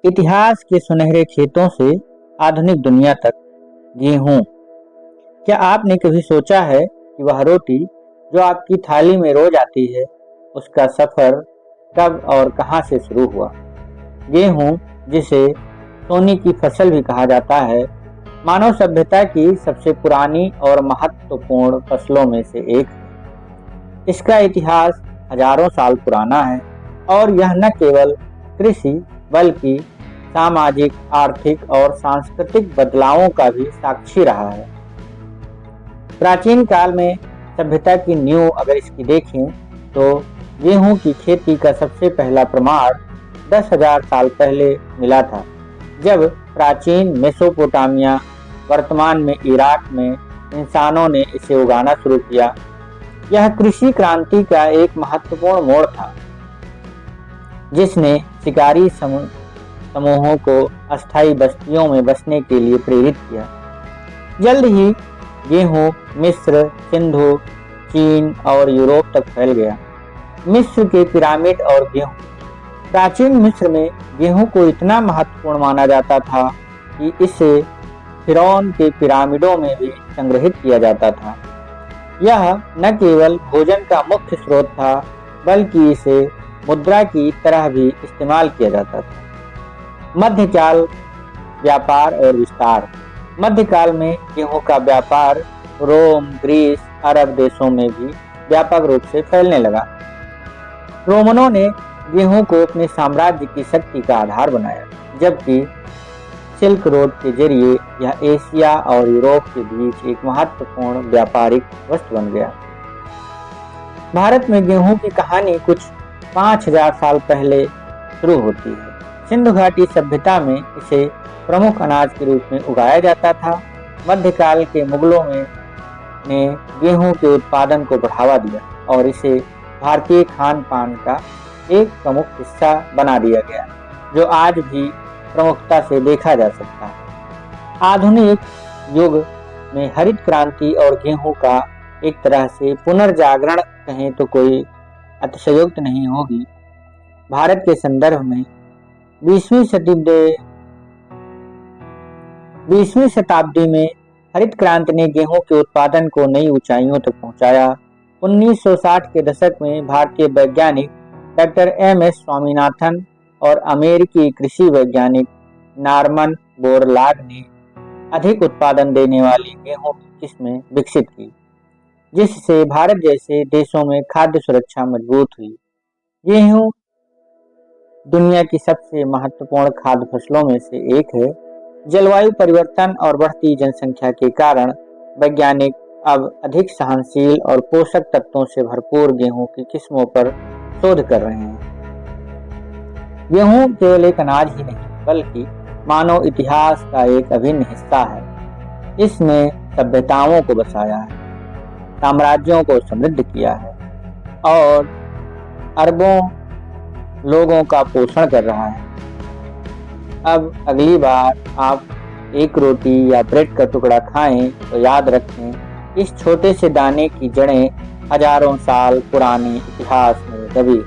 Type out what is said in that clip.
इतिहास के सुनहरे खेतों से आधुनिक दुनिया तक गेहूं। क्या आपने कभी सोचा है कि वह रोटी जो आपकी थाली में रोज आती है, उसका सफर कब और कहां से शुरू हुआ? गेहूं, जिसे सोने की फसल भी कहा जाता है, मानव सभ्यता की सबसे पुरानी और महत्वपूर्ण फसलों में से एक है। इसका इतिहास हजारों साल पुराना है और यह न केवल कृषि बल्कि सामाजिक, आर्थिक और सांस्कृतिक बदलावों का भी साक्षी रहा है। प्राचीन काल में सभ्यता की नींव अगर इसकी देखें तो गेहूं की खेती का सबसे पहला प्रमाण 10,000 साल पहले मिला था, जब प्राचीन मेसोपोटामिया, वर्तमान में इराक में इंसानों ने इसे उगाना शुरू किया। यह कृषि क्रांति का एक महत्वपूर्ण मोड़ था, जिसने शिकारी समूहों को अस्थायी बस्तियों में बसने के लिए प्रेरित किया। जल्द ही गेहूं मिस्र, सिंधु, चीन और यूरोप तक फैल गया। मिस्र के पिरामिड और गेहूं। प्राचीन मिस्र में गेहूं को इतना महत्वपूर्ण माना जाता था कि इसे फिरौन के पिरामिडों में भी संग्रहित किया जाता था। यह न केवल भोजन का मुख्य स्रोत था, बल्कि इसे मुद्रा की तरह भी इस्तेमाल किया जाता था। मध्यकाल, व्यापार और विस्तार। मध्यकाल में गेहूं का व्यापार रोम, ग्रीस, अरब देशों में भी व्यापक रूप से फैलने लगा। रोमनों ने गेहूं को अपने साम्राज्य की शक्ति का आधार बनाया, जबकि सिल्क रोड के जरिए यह एशिया और यूरोप के बीच एक महत्वपूर्ण व्यापारिक वस्तु बन गया। भारत में गेहूं की कहानी कुछ 5,000 साल पहले शुरू होती है। सिंधु घाटी सभ्यता में इसे प्रमुख अनाज के रूप में उगाया जाता था। मध्यकाल के मुगलों ने गेहूं के उत्पादन को बढ़ावा दिया और इसे भारतीय खान पान का एक प्रमुख हिस्सा बना दिया गया, जो आज भी प्रमुखता से देखा जा सकता है। आधुनिक युग में हरित क्रांति और गेहूं का एक तरह से पुनर्जागरण कहें तो कोई अतिशयोक्ति नहीं होगी। भारत के संदर्भ में 20वीं शताब्दी में हरित क्रांति ने गेहूं के उत्पादन को नई ऊंचाइयों तक पहुंचाया। 1960 के दशक में भारतीय वैज्ञानिक डॉक्टर एम.एस. स्वामीनाथन और अमेरिकी कृषि वैज्ञानिक नॉर्मन बोरलाग ने अधिक उत्पादन देने वाली गेहूं की किस्में विकसित की, जिससे भारत जैसे देशों में खाद्य सुरक्षा मजबूत हुई। गेहूं दुनिया की सबसे महत्वपूर्ण खाद्य फसलों में से एक है। जलवायु परिवर्तन और बढ़ती जनसंख्या के कारण वैज्ञानिक अब अधिक सहनशील और पोषक तत्वों से भरपूर गेहूं की किस्मों पर शोध कर रहे हैं। गेहूं केवल एक अनाज ही नहीं, बल्कि मानव इतिहास का एक अभिन्न हिस्सा है। इसने सभ्यताओं को बसाया है, साम्राज्यों को समृद्ध किया है और अरबों लोगों का पोषण कर रहा है। अब अगली बार आप एक रोटी या ब्रेड का टुकड़ा खाएं तो याद रखें, इस छोटे से दाने की जड़ें हजारों साल पुराने इतिहास में दबी